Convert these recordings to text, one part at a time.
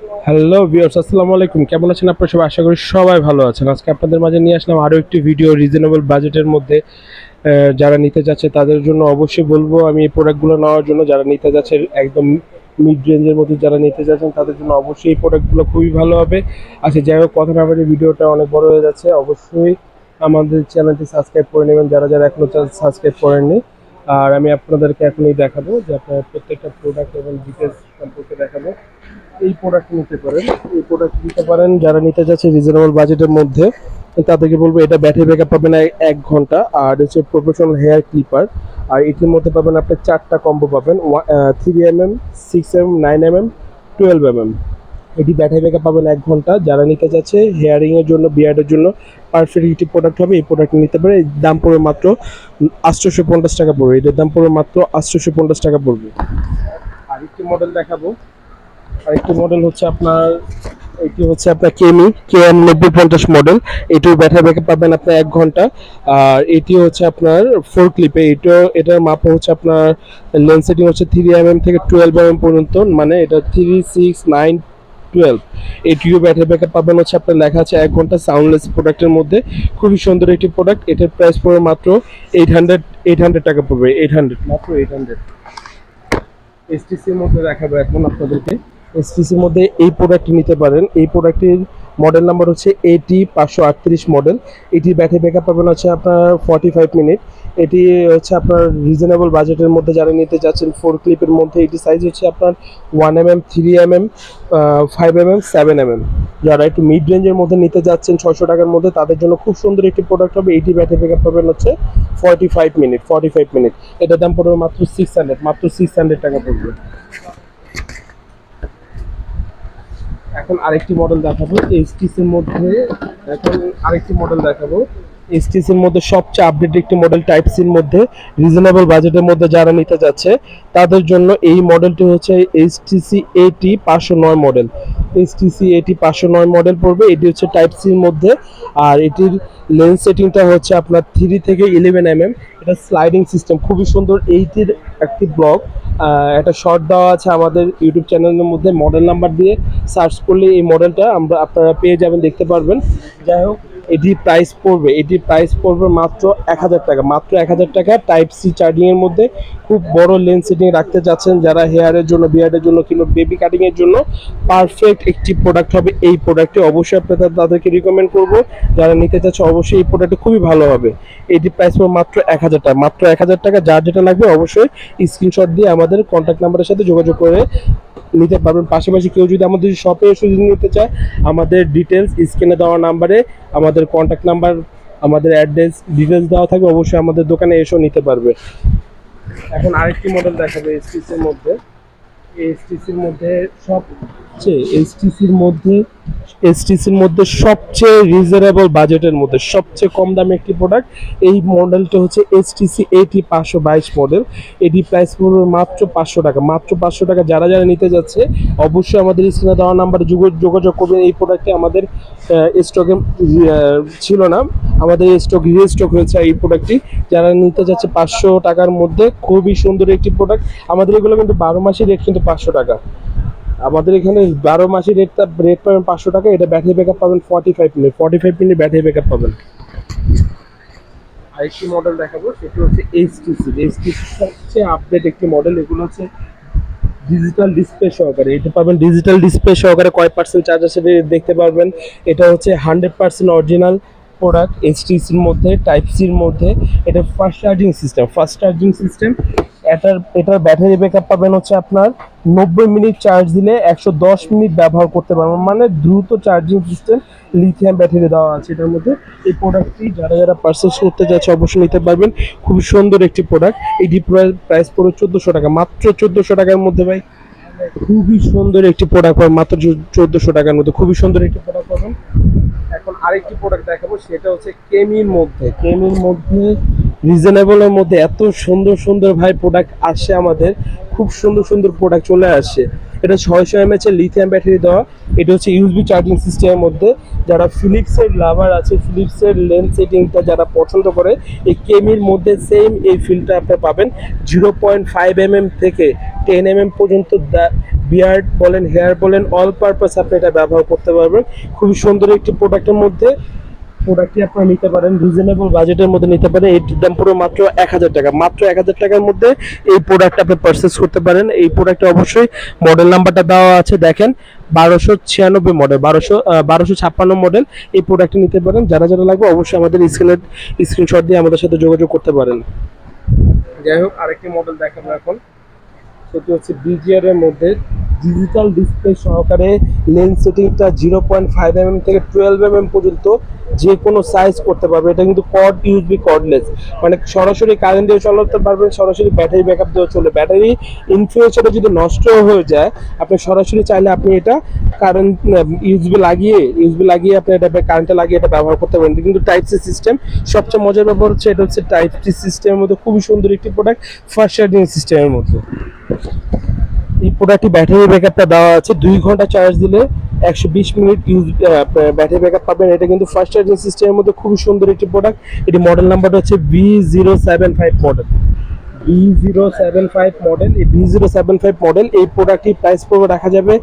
Hello viewers, আসসালামু আলাইকুম। কেমন আছেন আপনারা সবাই? আশা করি সবাই ভালো আছেন। আজকে আপনাদের মাঝে নিয়ে আসলাম আরও একটি ভিডিও রিজনেবল বাজেটের মধ্যে। যারা নিতে যাচ্ছে তাদের জন্য অবশ্যই বলবো আমি এই প্রোডাক্টগুলো নেওয়ার জন্য। যারা নিতে যাচ্ছে একদম মিড রেঞ্জের মধ্যে যারা নিতে যাচ্ছেন তাদের জন্য অবশ্যই এই প্রোডাক্টগুলো খুবই ভালো হবে। আচ্ছা, যাই হোক, কথা না বলে ভিডিওটা অনেক বড় হয়ে যাচ্ছে। অবশ্যই আমাদের চ্যানেলটি সাবস্ক্রাইব করে নেবেন যারা যারা এখনো সাবস্ক্রাইব করেননি। আর আমি আপনাদেরকে এখনই দেখাবো যে আপনার প্রত্যেকটা প্রোডাক্ট এবং ডিটেলস সম্পর্কে দেখাবো। এই প্রোডাক্ট নিতে পারেন, এই প্রোডাক্ট নিতে পারেন যারা নিতে যাচ্ছে রিজনেবল বাজেটের মধ্যে। তাদেরকে বলবো এটা ব্যাটারি ব্যাকআপ পাবেন 1 ঘন্টা, আর হচ্ছে প্রফেশনাল হেয়ার ক্লিপার। আর এটির মধ্যে পাবেন আপনি 4টা কম্বো পাবেন, 3mm, 6mm, 9mm, 12mm। এটি ব্যাটারি ব্যাকআপ পাবেন 1 ঘন্টা। যারা নিতে যাচ্ছে হেয়ারিং এর জন্য, বিয়ার্ডের জন্য পারফেক্ট একটি প্রোডাক্ট হবে। এই প্রোডাক্ট নিতে পারে। এর দাম পড়বে মাত্র 850 টাকা পড়বে। এটার দাম পড়বে মাত্র 850 টাকা পড়বে। আরেকটি মডেল দেখাবো। আরেকটি মডেল হচ্ছে আপনার, এটি হচ্ছে আপনার কেএম 9050 মডেল। এটির ব্যাটারি ব্যাকআপ পাবেন আপনার 1 ঘন্টা। আর এটি হচ্ছে আপনার 4 ক্লিপে। এটার মাপ হচ্ছে আপনার লেন্স সেটিং হচ্ছে 3mm থেকে 12mm পর্যন্ত, মানে এটা 3, 6, 9, 12। এটিও ব্যাটারি ব্যাকআপ পাবেন হচ্ছে আপনার লেখা আছে 1 ঘন্টা, সাউন্ডলেস প্রোডাক্টের মধ্যে। খুবই সুন্দর একটি প্রোডাক্ট। এটার প্রাইস পড়বে মাত্র 800 টাকা পড়বে। 800, মাত্র 800। এসটিসির মধ্যে দেখাবো এখন আপনাদেরকে। এসটিসির মধ্যে এই প্রোডাক্টটি নিতে পারেন। এই প্রোডাক্টটির মডেল নাম্বার হচ্ছে AT538 মডেল। এটির ব্যাটারি ব্যাকআপ পাবেন হচ্ছে আপনার 45 মিনিট। এটি হচ্ছে আপনার রিজনেবল বাজেটের মধ্যে যারা নিতে যাচ্ছেন 4 ক্লিপের মধ্যে। এটি সাইজ হচ্ছে আপনার 1mm, 3mm, 5mm, 7mm। যারা একটু মিড রেঞ্জের মধ্যে নিতে যাচ্ছেন 600 টাকার মধ্যে, তাদের জন্য খুব সুন্দর একটি প্রোডাক্ট হবে। এটি ব্যাটারি ব্যাকআপ পাবেন হচ্ছে 45 মিনিট। এটার দাম পড়বে মাত্র 600, মাত্র 600 টাকা পড়বে। এখন আরেকটি মডেল দেখাবো এইচটিসির মধ্যে। এখন আরেকটি মডেল দেখাবো এইচটিসির মধ্যে সবচেয়ে আপডেট একটি মডেল, টাইপ সির মধ্যে। রিজনেবল বাজেটের মধ্যে যারা নিতে যাচ্ছে তাদের জন্য এই মডেলটি হচ্ছে HTC AT509 model. HTC AT509 model পড়বে। এটি হচ্ছে টাইপ সির মধ্যে। আর এটির লেন্স সেটিংটা হচ্ছে আপনার 3 থেকে 11mm। এটা স্লাইডিং সিস্টেম, খুবই সুন্দর। এইটির একটি ব্লগ, একটা শর্ট দেওয়া আছে আমাদের ইউটিউব চ্যানেলের মধ্যে। মডেল নাম্বার দিয়ে সার্চ করলে এই মডেলটা আপনারা পেয়ে যাবেন, দেখতে পারবেন। যাই হোক, এটির প্রাইস পড়বে মাত্র 1000 টাকা, মাত্র 1000 টাকা। টাইপ সি চার্জিংয়ের মধ্যে খুব বড় লেন্স সেটিং রাখতে চাচ্ছেন যারা, হেয়ারের জন্য, বিয়ার্ডের জন্য কিংবা বেবি কাটিংয়ের জন্য পারফেক্ট একটি প্রোডাক্ট হবে এই প্রোডাক্টটি। অবশ্যই আপনাদের তাদেরকে রিকমেন্ড করব যারা নিতে চাচ্ছে। অবশ্যই এই প্রোডাক্টটি খুবই ভালো হবে। এটি প্রাইস পড়বে মাত্র 1000 টাকা, মাত্র 1000 টাকা। যার যেটা লাগবে অবশ্যই স্ক্রিনশট দিয়ে আমাদের কন্ট্যাক্ট নাম্বারের সাথে যোগাযোগ করে নিতে পারবেন। পাশাপাশি কেউ যদি আমাদের শপে এসে নিতে চায়, আমাদের ডিটেলস স্ক্রিনে দেওয়া নাম্বারে আমাদের কন্ট্যাক্ট নাম্বার, আমাদের অ্যাড্রেস ডিটেলস দেওয়া থাকবে। অবশ্যই আমাদের দোকানে এসেও নিতে পারবে। এখন আরেকটি মডেল দেখাবে এসটিসির মধ্যে। এসটিসির মধ্যে সবচেয়ে রিজনেবল বাজেটের মধ্যে সবচেয়ে কম দামে একটি প্রোডাক্ট। এই মডেলটা হচ্ছে এইচটিসি AT522 মডেল। এটি প্রাইস পড়বে মাত্র 500 টাকা, মাত্র 500 টাকা। যারা যারা নিতে যাচ্ছে অবশ্যই আমাদের স্ক্রিনে দেওয়া নাম্বারে যোগাযোগ করবেন। এই প্রোডাক্টটি আমাদের স্টকে ছিল না, আমাদের রিস্টক হয়েছে এই প্রোডাক্টটি। যারা নিতে যাচ্ছে 500 টাকার মধ্যে, খুবই সুন্দর একটি প্রোডাক্ট। আমাদের এগুলো কিন্তু 12 মাসের রেট কিন্তু 500 টাকা। আমাদের এখানে 12 মাসের রেট পাবেন 500 টাকা। এটা ব্যাটারি ব্যাকআপ পাবেন 45 মিনিট ব্যাটারি ব্যাকআপ পাবেন। আরেকটি মডেল দেখাবো, সেটি হচ্ছে এইচটিসি সবচেয়ে আপডেট একটি মডেল। এগুলো হচ্ছে ডিজিটাল ডিসপ্লে সহকারে। এটা পাবেন ডিজিটাল ডিসপ্লে সহকারে। কয় পার্সেন্ট চার্জ আছে দেখতে পারবেন। এটা হচ্ছে 100% অরিজিনাল প্রোডাক্ট এইচটিসির মধ্যে, টাইপ সির মধ্যে। এটা ফাস্ট চার্জিং সিস্টেম। এটার ব্যাটারি ব্যাকআপ পাবেন হচ্ছে আপনার 90 মিনিট চার্জ দিলে 110 মিনিট ব্যবহার করতে পারবেন, মানে দ্রুত চার্জিং সিস্টেম। লিথিয়াম ব্যাটারি দেওয়া আছে এটার মধ্যে। এই প্রোডাক্টটি যারা যারা পারচেস করতে যাচ্ছে অবশ্যই নিতে পারবেন। খুব সুন্দর একটি প্রোডাক্ট। এটি প্রাইস পড়বে 1400 টাকা, মাত্র 1400 টাকার মধ্যে। ভাই, খুবই সুন্দর একটি প্রোডাক্ট পাবেন মাত্র 1400 টাকার মধ্যে। খুবই সুন্দর একটি প্রোডাক্ট পাবেন। এখন আরেকটি প্রোডাক্ট দেখাবো, সেটা হচ্ছে কেমির মধ্যে রিজনেবলের মধ্যে এত সুন্দর সুন্দর ভাই প্রোডাক্ট আসে আমাদের। খুব সুন্দর সুন্দর প্রোডাক্ট চলে আসে। এটা 600 mAh এর লিথিয়াম ব্যাটারি দেওয়া। এটা হচ্ছে ইউএসবি চার্জিং সিস্টেমের মধ্যে। যারা ফিলিপসের লাভার আছে, ফিলিপসের লেন্স সেটিংটা যারা পছন্দ করে, এই কেমির মধ্যে সেম এই ফিলটা আপনি পাবেন। 0.5 mm থেকে 10 mm পর্যন্ত বিয়ার্ড বলেন, হেয়ার বলেন, অল পারপাস আপনি এটা ব্যবহার করতে পারবেন। খুবই সুন্দর একটি প্রোডাক্টের মধ্যে প্রোডাক্টটি আপনারা নিতে পারেন, রিজনেবল বাজেটের মধ্যে নিতে পারেন। এটির দাম পুরো মাত্র 1000 টাকা। মাত্র 1000 টাকার মধ্যে এই প্রোডাক্ট আপনি পারচেস করতে পারেন। এই প্রোডাক্টে অবশ্যই মডেল নাম্বারটা দেওয়া আছে, দেখেন 1296 মডেল, 1256 মডেল। এই প্রোডাক্টটি নিতে পারেন। যারা যারা লাগবে অবশ্যই আমাদের স্ক্রিনশট দিয়ে আমাদের সাথে যোগাযোগ করতে পারেন। যাই হোক, আরেকটি মডেল দেখাবো এখন। সেটি হচ্ছে বিজিআর এর মধ্যে ডিজিটাল ডিসপ্লে সহকারে লেন্স সেটিংটা 0.5 mm থেকে 12 mm পর্যন্ত যে কোনো সাইজ করতে পারবে। এটা কিন্তু কর্ড ইউএসবি কর্ডলেস, মানে সরাসরি কারেন্ট দিয়ে চালাতে পারবেন, সরাসরি ব্যাটারি ব্যাকআপ দিয়েও চলে। ব্যাটারি ইন ফিউচারে যদি নষ্ট হয়ে যায়, আপনি সরাসরি চাইলে আপনি এটা কারেন্ট ইউএসবি লাগিয়ে আপনি এটা কারেন্টে লাগিয়ে এটা ব্যবহার করতে পারেন। কিন্তু টাইপ সি সিস্টেম। সবচেয়ে মজার ব্যাপার হচ্ছে এটা হচ্ছে টাইপ সি সিস্টেমের মধ্যে খুবই সুন্দর একটি প্রোডাক্ট, ফাস্ট চার্জিং সিস্টেমের মধ্যে। এই প্রোডাক্টটি ব্যাটারি ব্যাকআপটা দেওয়া আছে, 2 ঘন্টা চার্জ দিলে 120 মিনিট ব্যাটারি ব্যাকআপ পাবেন। এটা কিন্তু ফাস্ট চার্জিং সিস্টেমের মধ্যে খুবই সুন্দর একটি প্রোডাক্ট। এটি মডেল নাম্বারটা হচ্ছে B075 মডেল, B075 মডেল। এই B075 মডেল এই প্রোডাক্টটি প্রাইস পড়বে রাখা যাবে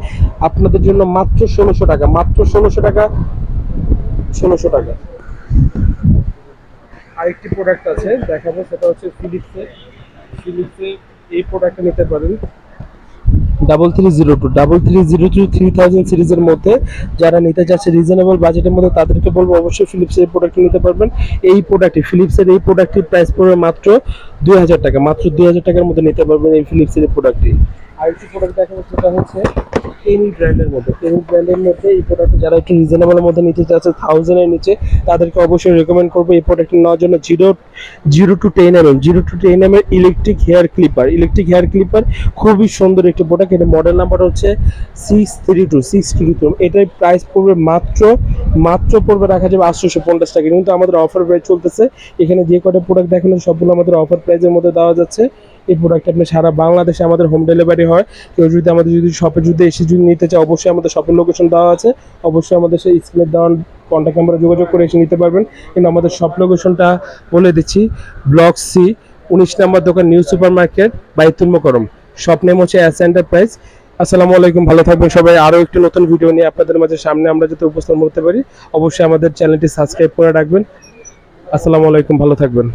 আপনাদের জন্য মাত্র 1600 টাকা। মাত্র 1600 টাকা, 1600 টাকা। আরেকটি প্রোডাক্ট আছে দেখাবো, সেটা হচ্ছে ফিলিপসের এই প্রোডাক্টটা নিতে পারেন। 3302 3000 সিরিজের মধ্যে যারা নিতে চাচ্ছে রিজনেবল বাজেটের মধ্যে, তাদেরকে বলবো অবশ্যই ফিলিপসের প্রোডাক্ট নিতে পারবেন। এই প্রোডাক্টটি ফিলিপসের এই প্রোডাক্টটির প্রাইস পড়বে মাত্র 2000 টাকা। মাত্র 2000 টাকার মধ্যে নিতে পারবেন এই ফিলিপসের প্রোডাক্টটি। আরেকটি প্রোডাক্ট দেখাবো, সেটা হচ্ছে কেনি ব্র্যান্ডের মধ্যে। এই প্রোডাক্ট যারা একটু রিজনেবলের মধ্যে নিতে চাচ্ছে 1000 এর নিচে, তাদেরকে অবশ্যই রেকমেন্ড করবো এই প্রোডাক্টটি নেওয়ার জন্য। 0 to 10 mm electric hair clipper, খুবই সুন্দর একটি প্রোডাক্ট। এটা মডেল নাম্বার হচ্ছে 632। এটার প্রাইস পড়বে মাত্র পড়বে রাখা যাবে 850 টাকা। কিন্তু আমাদের অফার প্রাইস চলতেছে। এখানে যে কটা প্রোডাক্ট দেখানো সবগুলো আমাদের অফার প্রাইসের মধ্যে দেওয়া যাচ্ছে। এই প্রোডাক্ট আপনি সারা বাংলাদেশে আমাদের হোম ডেলিভারি হয়। কেউ যদি আমাদের শপে এসে নিতে চায়, অবশ্যই আমাদের শপের লোকেশন দেওয়া আছে। অবশ্যই আমাদের সেই স্ক্রিনে দেওয়া কন্ট্যাক্ট নাম্বারে যোগাযোগ করে এসে নিতে পারবেন। কিন্তু আমাদের শপ লোকেশনটা বলে দিচ্ছি, ব্লক সি, 19 নম্বর দোকান, নিউ সুপার মার্কেট, বাইতুল মোকাররম। শপ নেম হচ্ছে এস এন্টারপ্রাইজ। আসসালামু আলাইকুম, ভালো থাকবেন সবাই। আরও একটি নতুন ভিডিও নিয়ে আপনাদের মাঝে সামনে আমরা যাতে উপস্থাপন করতে পারি, অবশ্যই আমাদের চ্যানেলটি সাবস্ক্রাইব করে রাখবেন। আসসালামু আলাইকুম, ভালো থাকবেন।